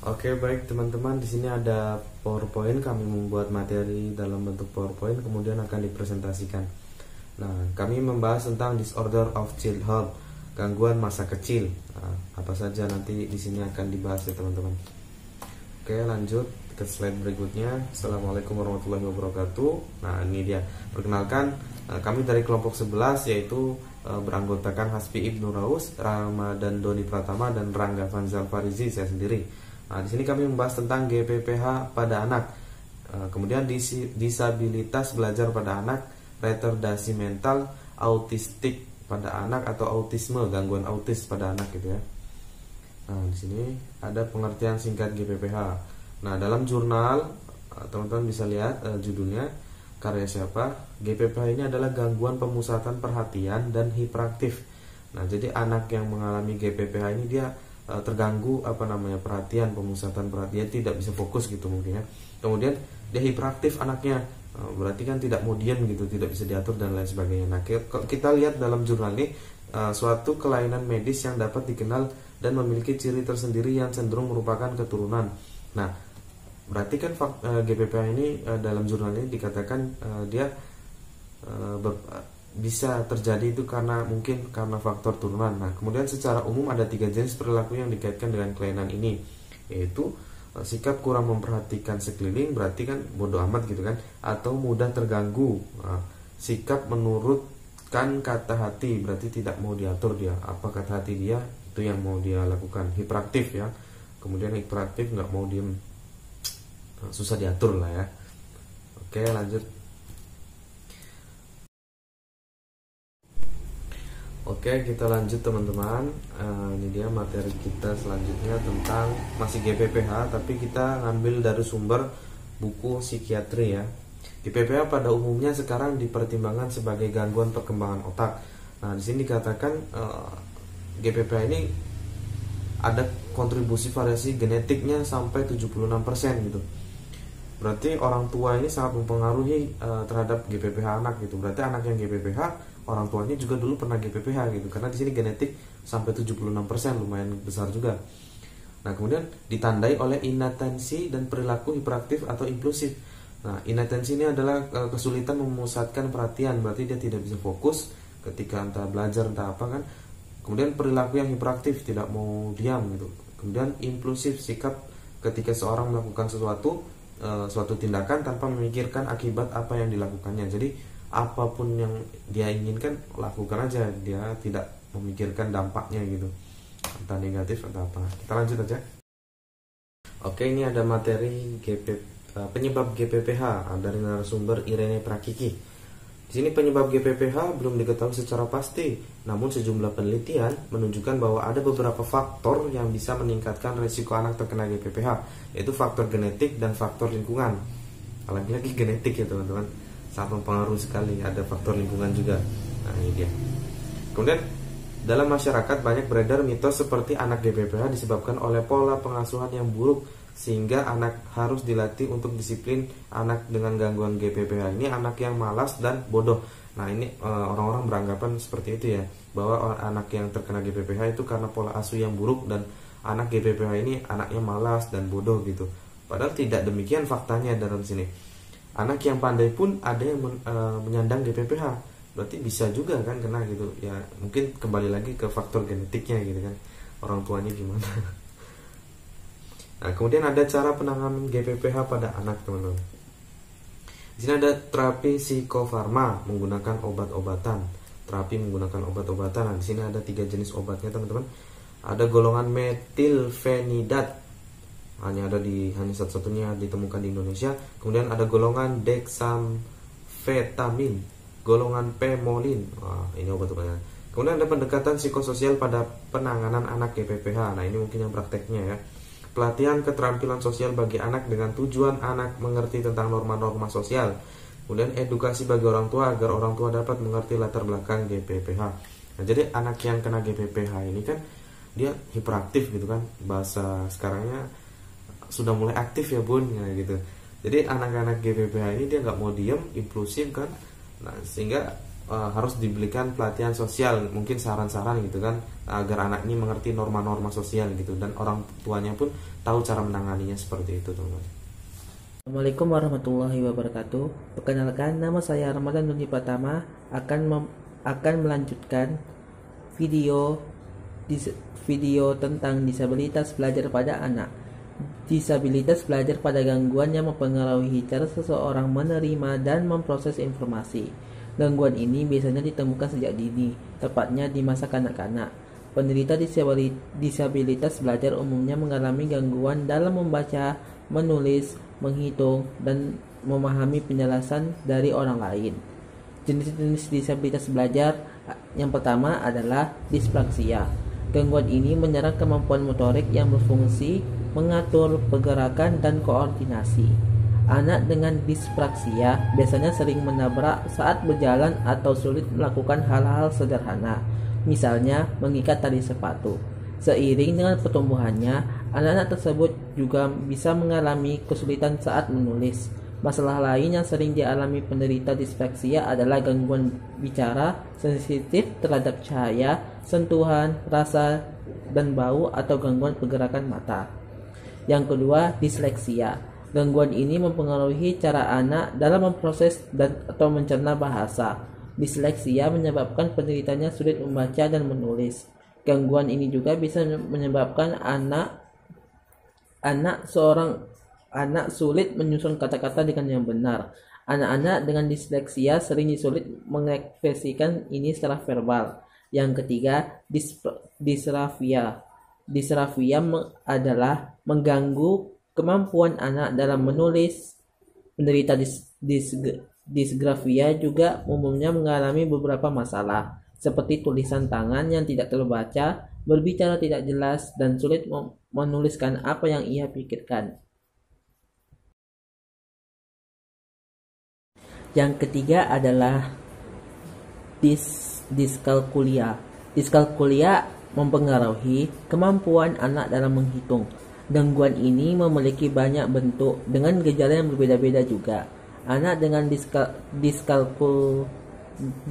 Oke, baik teman-teman, di sini ada PowerPoint. Kami membuat materi dalam bentuk PowerPoint kemudian akan dipresentasikan. Nah, kami membahas tentang disorder of childhood, gangguan masa kecil. Nah, apa saja nanti di sini akan dibahas ya teman-teman. Oke, lanjut ke slide berikutnya. Assalamualaikum warahmatullahi wabarakatuh. Nah, ini dia. Perkenalkan, kami dari kelompok 11 yaitu beranggotakan Hasbi Ibnu Raus, Ramadan Doni Pratama, dan Rangga Fanzal Farizi, saya sendiri. Nah, di sini kami membahas tentang GPPH pada anak, kemudian disabilitas belajar pada anak, retardasi mental, autistik pada anak atau autisme, gangguan autis pada anak gitu ya. Nah, di sini ada pengertian singkat GPPH. Nah, dalam jurnal teman-teman bisa lihat judulnya, karya siapa? GPPH ini adalah gangguan pemusatan perhatian dan hiperaktif. Nah, jadi anak yang mengalami GPPH ini dia terganggu perhatian, pemusatan perhatian, tidak bisa fokus gitu mungkin ya. Kemudian dia hiperaktif anaknya, berarti kan tidak mau diam gitu, tidak bisa diatur dan lain sebagainya. Nah, kita lihat dalam jurnal ini suatu kelainan medis yang dapat dikenal dan memiliki ciri tersendiri yang cenderung merupakan keturunan. Nah, berarti kan GPPH ini dalam jurnal ini dikatakan dia bisa terjadi itu mungkin karena faktor turunan. Nah, kemudian secara umum ada 3 jenis perilaku yang dikaitkan dengan kelainan ini, yaitu sikap kurang memperhatikan sekeliling, berarti kan bodoh amat gitu kan, atau mudah terganggu. Sikap menurutkan kata hati, berarti tidak mau diatur dia, apa kata hati dia itu yang mau dia lakukan. Hiperaktif ya, kemudian hiperaktif nggak mau diem, susah diatur lah ya. Oke, lanjut. Oke, kita lanjut teman-teman. Ini dia materi kita selanjutnya tentang masih GPPH, tapi kita ngambil dari sumber buku psikiatri ya. GPPH pada umumnya sekarang dipertimbangkan sebagai gangguan perkembangan otak. Nah, di sini dikatakan GPPH ini ada kontribusi variasi genetiknya sampai 76% gitu. Berarti orang tua ini sangat mempengaruhi terhadap GPPH anak gitu. Berarti anak yang GPPH, orang tuanya juga dulu pernah GPPH gitu. Karena di sini genetik sampai 76%, lumayan besar juga. Nah, kemudian ditandai oleh inatensi dan perilaku hiperaktif atau impulsif. Nah, inatensi ini adalah kesulitan memusatkan perhatian, berarti dia tidak bisa fokus ketika entah belajar entah apa kan. Kemudian perilaku yang hiperaktif, tidak mau diam gitu. Kemudian impulsif, sikap ketika seorang melakukan suatu tindakan tanpa memikirkan akibat apa yang dilakukannya. Jadi apapun yang dia inginkan lakukan aja, dia tidak memikirkan dampaknya gitu, entah negatif atau apa. Kita lanjut aja. Oke, ini ada materi penyebab GPPH dari narasumber Irene Prakiki. Di sini penyebab GPPH belum diketahui secara pasti, namun sejumlah penelitian menunjukkan bahwa ada beberapa faktor yang bisa meningkatkan risiko anak terkena GPPH, yaitu faktor genetik dan faktor lingkungan. Lagi-lagi genetik ya teman-teman, sangat mempengaruhi sekali. Ada faktor lingkungan juga. Nah, ini dia. Kemudian dalam masyarakat banyak beredar mitos seperti anak GPPH disebabkan oleh pola pengasuhan yang buruk, sehingga anak harus dilatih untuk disiplin. Anak dengan gangguan GPPH ini anak yang malas dan bodoh. Nah, ini orang-orang beranggapan seperti itu ya, bahwa anak yang terkena GPPH itu karena pola asuh yang buruk, dan anak GPPH ini anaknya malas dan bodoh gitu. Padahal tidak demikian faktanya dalam sini. Anak yang pandai pun ada yang menyandang GPPH, berarti bisa juga kan kena gitu ya. Mungkin kembali lagi ke faktor genetiknya gitu kan, orang tuanya gimana. Nah, kemudian ada cara penanganan GPPH pada anak teman-teman. Di sini ada terapi psikofarma menggunakan obat-obatan. Terapi menggunakan obat-obatan. Nah, di sini ada 3 jenis obatnya teman-teman. Ada golongan metilfenidat, hanya satu-satunya ditemukan di Indonesia. Kemudian ada golongan dexamfetamin, golongan pemolin. Ini obat-obatnya. Kemudian ada pendekatan psikososial pada penanganan anak GPPH. Nah, ini mungkin yang prakteknya ya. Pelatihan keterampilan sosial bagi anak dengan tujuan anak mengerti tentang norma-norma sosial. Kemudian edukasi bagi orang tua agar orang tua dapat mengerti latar belakang GPPH. Nah, jadi anak yang kena GPPH ini kan dia hiperaktif gitu kan, bahasa sekarangnya sudah mulai aktif ya bun ya gitu. Jadi anak-anak GPPH ini dia nggak mau diem, impulsif kan. Nah, sehingga harus diberikan pelatihan sosial, mungkin saran-saran gitu kan, agar anak ini mengerti norma-norma sosial gitu, dan orang tuanya pun tahu cara menanganinya seperti itu, teman-teman. Assalamualaikum warahmatullahi wabarakatuh. Perkenalkan, nama saya Ramadan Nuni Pratama, akan melanjutkan video tentang disabilitas belajar pada anak. Disabilitas belajar pada gangguan yang mempengaruhi cara seseorang menerima dan memproses informasi. Gangguan ini biasanya ditemukan sejak dini, tepatnya di masa kanak-kanak. Penderita disabilitas belajar umumnya mengalami gangguan dalam membaca, menulis, menghitung, dan memahami penjelasan dari orang lain. Jenis-jenis disabilitas belajar yang pertama adalah dispraksia. Gangguan ini menyerang kemampuan motorik yang berfungsi mengatur pergerakan dan koordinasi. Anak dengan dispraksia biasanya sering menabrak saat berjalan atau sulit melakukan hal-hal sederhana, misalnya mengikat tali sepatu. Seiring dengan pertumbuhannya, anak-anak tersebut juga bisa mengalami kesulitan saat menulis. Masalah lain yang sering dialami penderita dispraksia adalah gangguan bicara, sensitif terhadap cahaya, sentuhan, rasa, dan bau, atau gangguan pergerakan mata. Yang kedua, disleksia. Gangguan ini mempengaruhi cara anak dalam memproses atau mencerna bahasa. Disleksia menyebabkan penderitanya sulit membaca dan menulis. Gangguan ini juga bisa menyebabkan anak sulit menyusun kata-kata dengan yang benar. Anak-anak dengan disleksia sering sulit mengekspresikan ini secara verbal. Yang ketiga, disrafia. Disrafia adalah mengganggu kemampuan anak dalam menulis. Penderita disgrafia juga umumnya mengalami beberapa masalah, seperti tulisan tangan yang tidak terbaca, berbicara tidak jelas, dan sulit menuliskan apa yang ia pikirkan. Yang ketiga adalah diskalkulia. Diskalkulia mempengaruhi kemampuan anak dalam menghitung. Gangguan ini memiliki banyak bentuk dengan gejala yang berbeda-beda juga. Anak dengan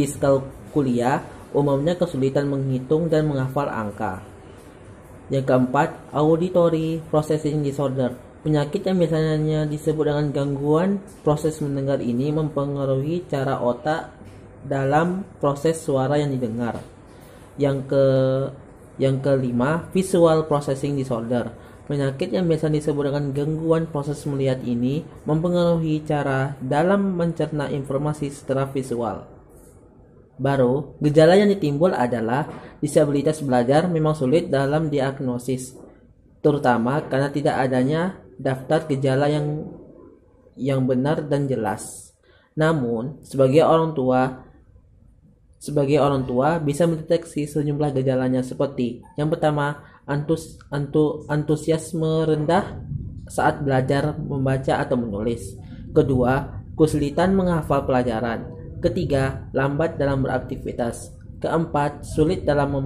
diskalkulia umumnya kesulitan menghitung dan menghafal angka. Yang keempat, auditory processing disorder. Penyakit yang biasanya disebut dengan gangguan proses mendengar ini mempengaruhi cara otak dalam proses suara yang didengar. Yang kelima, visual processing disorder. Penyakit yang biasa disebut dengan gangguan proses melihat ini mempengaruhi cara dalam mencerna informasi secara visual. Baru, gejala yang ditimbul adalah disabilitas belajar memang sulit dalam diagnosis, terutama karena tidak adanya daftar gejala yang benar dan jelas. Namun, sebagai orang tua bisa mendeteksi sejumlah gejalanya, seperti yang pertama, antusiasme rendah saat belajar membaca atau menulis. Kedua, kesulitan menghafal pelajaran. Ketiga, lambat dalam beraktivitas. Keempat, sulit dalam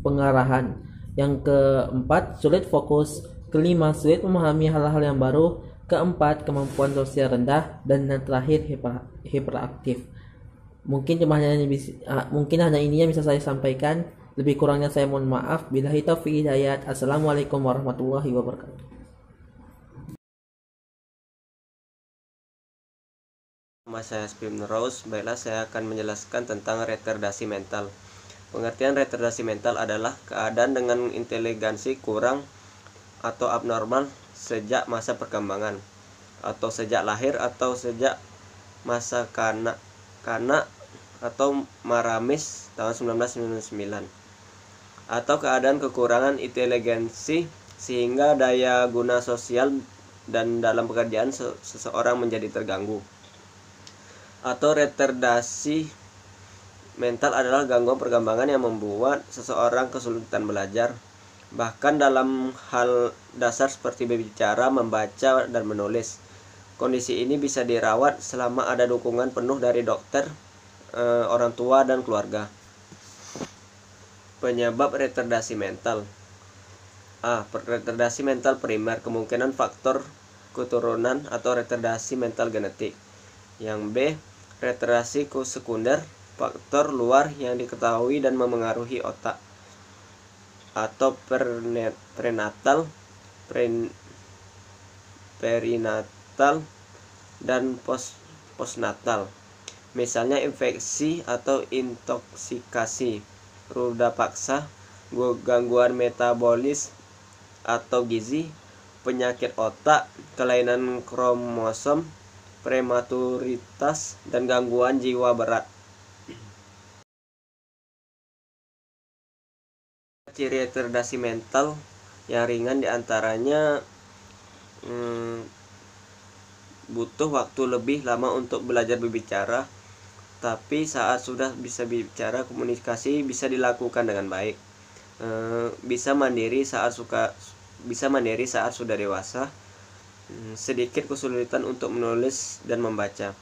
pengarahan. Yang keempat, sulit fokus. Kelima, sulit memahami hal-hal yang baru. Keempat, kemampuan sosial rendah. Dan yang terakhir, hiperaktif. Mungkin hanya ini yang bisa saya sampaikan. Lebih kurangnya saya mohon maaf. Billahi taufiq hidayat. Assalamualaikum warahmatullahi wabarakatuh. Nama saya Spim Nuraus. Baiklah, saya akan menjelaskan tentang retardasi mental. Pengertian retardasi mental adalah keadaan dengan inteligensi kurang atau abnormal sejak masa perkembangan, atau sejak lahir, atau sejak masa kanak-kanak atau maramis tahun 1999, atau keadaan kekurangan inteligensi sehingga daya guna sosial dan dalam pekerjaan seseorang menjadi terganggu. Atau retardasi mental adalah gangguan perkembangan yang membuat seseorang kesulitan belajar, bahkan dalam hal dasar seperti berbicara, membaca, dan menulis. Kondisi ini bisa dirawat selama ada dukungan penuh dari dokter, orang tua, dan keluarga. Penyebab retardasi mental. A. Retardasi mental primer, kemungkinan faktor keturunan atau retardasi mental genetik. Yang B. retardasi sekunder, faktor luar yang diketahui dan memengaruhi otak, atau prenatal, perinatal, dan postnatal. Misalnya infeksi atau intoksikasi, ruda paksa, gangguan metabolis atau gizi, penyakit otak, kelainan kromosom, prematuritas, dan gangguan jiwa berat. Ciri retardasi mental yang ringan diantaranya butuh waktu lebih lama untuk belajar berbicara, tapi saat sudah bisa bicara, komunikasi bisa dilakukan dengan baik. Bisa mandiri saat sudah dewasa. Sedikit kesulitan untuk menulis dan membaca.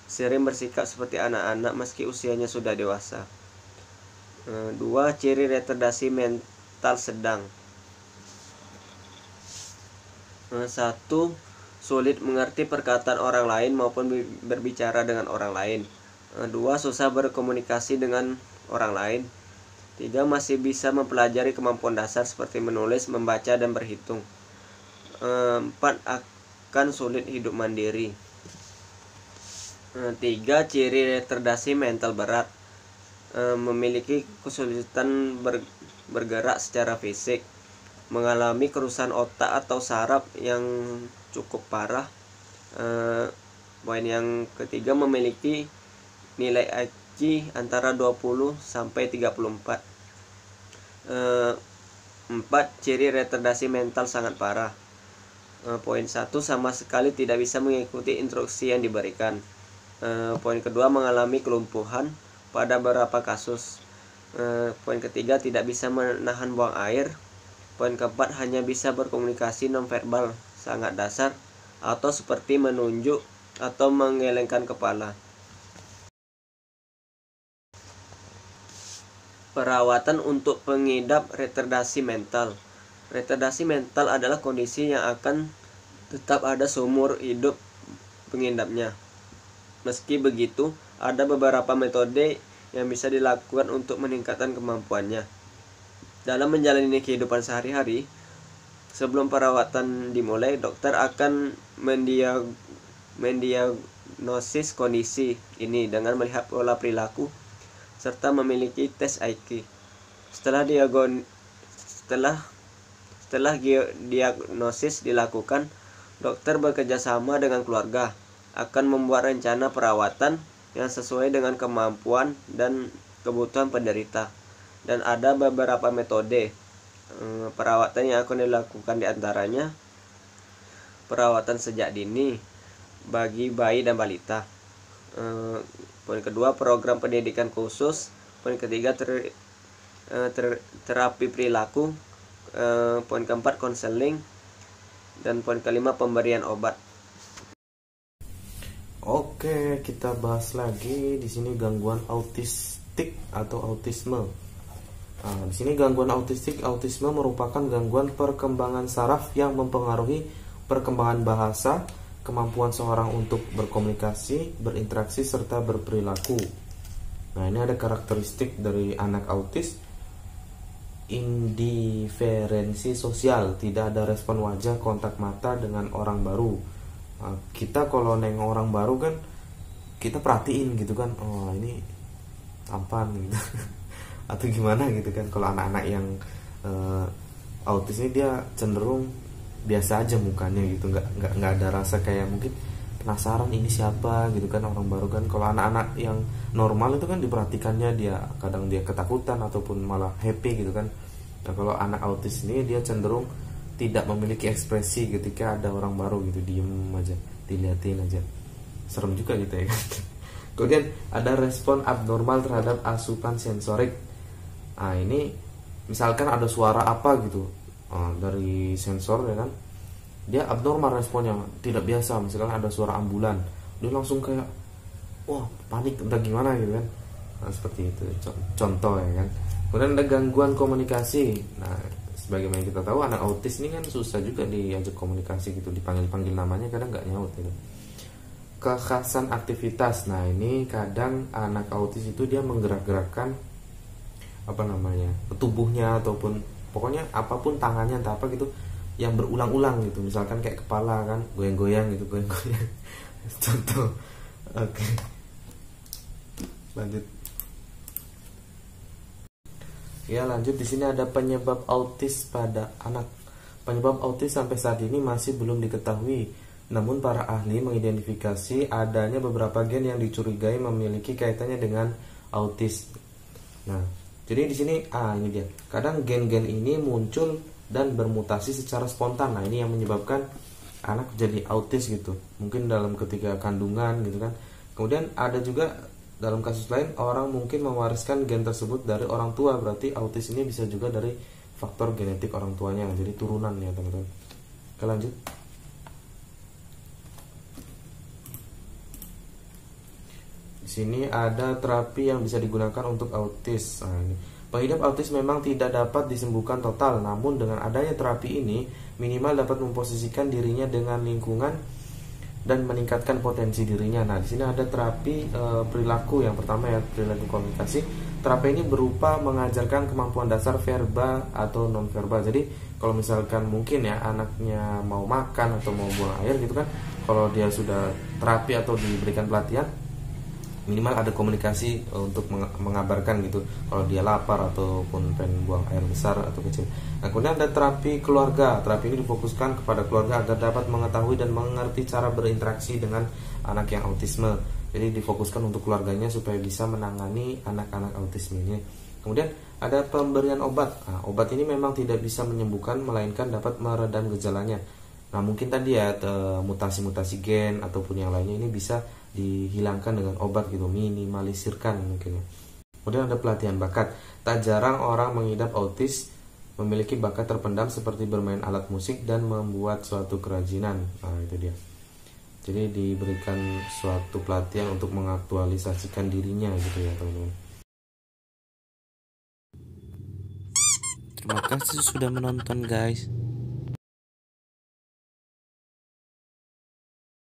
Sering bersikap seperti anak-anak meski usianya sudah dewasa. 2. Ciri retardasi mental sedang. 1. Sulit mengerti perkataan orang lain maupun berbicara dengan orang lain. 2. Susah berkomunikasi dengan orang lain. 3. Masih bisa mempelajari kemampuan dasar seperti menulis, membaca, dan berhitung. 4. Akan sulit hidup mandiri. 3. Ciri retardasi mental berat. Memiliki kesulitan bergerak secara fisik, mengalami kerusakan otak atau saraf yang cukup parah. Poin yang ketiga, memiliki nilai IQ antara 20 sampai 34. 4. Ciri retardasi mental sangat parah. Poin 1, sama sekali tidak bisa mengikuti instruksi yang diberikan. Poin kedua, mengalami kelumpuhan pada beberapa kasus. Poin ketiga, tidak bisa menahan buang air. Poin keempat, hanya bisa berkomunikasi nonverbal sangat dasar atau seperti menunjuk atau menggelengkan kepala. Perawatan untuk pengidap retardasi mental. Retardasi mental adalah kondisi yang akan tetap ada seumur hidup pengidapnya. Meski begitu, ada beberapa metode yang bisa dilakukan untuk meningkatkan kemampuannya dalam menjalani kehidupan sehari-hari. Sebelum perawatan dimulai, dokter akan mendiagnosis kondisi ini dengan melihat pola perilaku serta memiliki tes IQ. Setelah diagnosis dilakukan, dokter bekerjasama dengan keluarga akan membuat rencana perawatan yang sesuai dengan kemampuan dan kebutuhan penderita. Dan ada beberapa metode perawatan yang akan dilakukan, diantaranya perawatan sejak dini bagi bayi dan balita. Poin kedua, program pendidikan khusus. Poin ketiga, terapi perilaku. Poin keempat, konseling. Dan poin kelima, pemberian obat. Oke, kita bahas lagi di sini gangguan autistik atau autisme. Di sini gangguan autisme merupakan gangguan perkembangan saraf yang mempengaruhi perkembangan bahasa, kemampuan seorang untuk berkomunikasi, berinteraksi, serta berperilaku. Nah, ini ada karakteristik dari anak autis: indiferensi sosial, tidak ada respon wajah, kontak mata dengan orang baru. Kita kalau nengok orang baru kan kita perhatiin gitu kan, oh ini tampan gitu atau gimana gitu kan. Kalau anak-anak yang autis ini dia cenderung biasa aja mukanya gitu, nggak ada rasa kayak mungkin penasaran ini siapa gitu kan, orang baru kan. Kalau anak-anak yang normal itu kan diperhatikannya, dia kadang dia ketakutan ataupun malah happy gitu kan. Nah, kalau anak autis ini dia cenderung tidak memiliki ekspresi ketika ada orang baru gitu, diem aja, diliatin aja, serem juga gitu ya kan. Kemudian ada respon abnormal terhadap asupan sensorik. Nah, ini misalkan ada suara apa gitu dari sensor ya kan, dia abnormal responnya, tidak biasa. Misalkan ada suara ambulan, dia langsung kayak wah panik entah gimana gitu kan. Nah, seperti itu contoh ya kan. Kemudian ada gangguan komunikasi. Nah, sebagaimana kita tahu anak autis ini kan susah juga diajak komunikasi gitu, dipanggil-panggil namanya kadang nggak nyaut gitu. kekhasan aktivitas. Nah, ini kadang anak autis itu dia menggerak-gerakkan tubuhnya, ataupun pokoknya apapun tangannya entah apa gitu yang berulang-ulang gitu. Misalkan kayak kepala kan goyang-goyang gitu, goyang-goyang. Contoh. Oke. Lanjut. Ya, lanjut. Di sini ada penyebab autis pada anak. Penyebab autis sampai saat ini masih belum diketahui. Namun para ahli mengidentifikasi adanya beberapa gen yang dicurigai memiliki kaitannya dengan autis. Nah, jadi di sini ini dia. Kadang gen-gen ini muncul dan bermutasi secara spontan. Nah, ini yang menyebabkan anak jadi autis gitu. Mungkin dalam ketika kandungan gitu kan. Kemudian ada juga dalam kasus lain orang mungkin mewariskan gen tersebut dari orang tua. Berarti autis ini bisa juga dari faktor genetik orang tuanya. Jadi turunan ya, teman-teman. Oke, lanjut. Di sini ada terapi yang bisa digunakan untuk autis. Nah, ini. Pengidap autis memang tidak dapat disembuhkan total, namun dengan adanya terapi ini minimal dapat memposisikan dirinya dengan lingkungan dan meningkatkan potensi dirinya. Nah, di sini ada terapi perilaku. Yang pertama ya, perilaku komunikasi. Terapi ini berupa mengajarkan kemampuan dasar verbal atau non verbal. Jadi kalau misalkan mungkin ya anaknya mau makan atau mau buang air gitu kan, kalau dia sudah terapi atau diberikan pelatihan, minimal ada komunikasi untuk mengabarkan gitu kalau dia lapar ataupun pengen buang air besar atau kecil. Nah, kemudian ada terapi keluarga. Terapi ini difokuskan kepada keluarga agar dapat mengetahui dan mengerti cara berinteraksi dengan anak yang autisme. Jadi difokuskan untuk keluarganya supaya bisa menangani anak-anak autisme ini. Kemudian ada pemberian obat. Nah, obat ini memang tidak bisa menyembuhkan, melainkan dapat meredam gejalanya. Nah, mungkin tadi ya mutasi-mutasi gen ataupun yang lainnya ini bisa dihilangkan dengan obat gitu, minimalisirkan mungkin ya. Kemudian ada pelatihan bakat. Tak jarang orang mengidap autis memiliki bakat terpendam seperti bermain alat musik dan membuat suatu kerajinan. Nah, itu dia. Jadi diberikan suatu pelatihan untuk mengaktualisasikan dirinya gitu ya, teman-teman. Terima kasih sudah menonton, guys.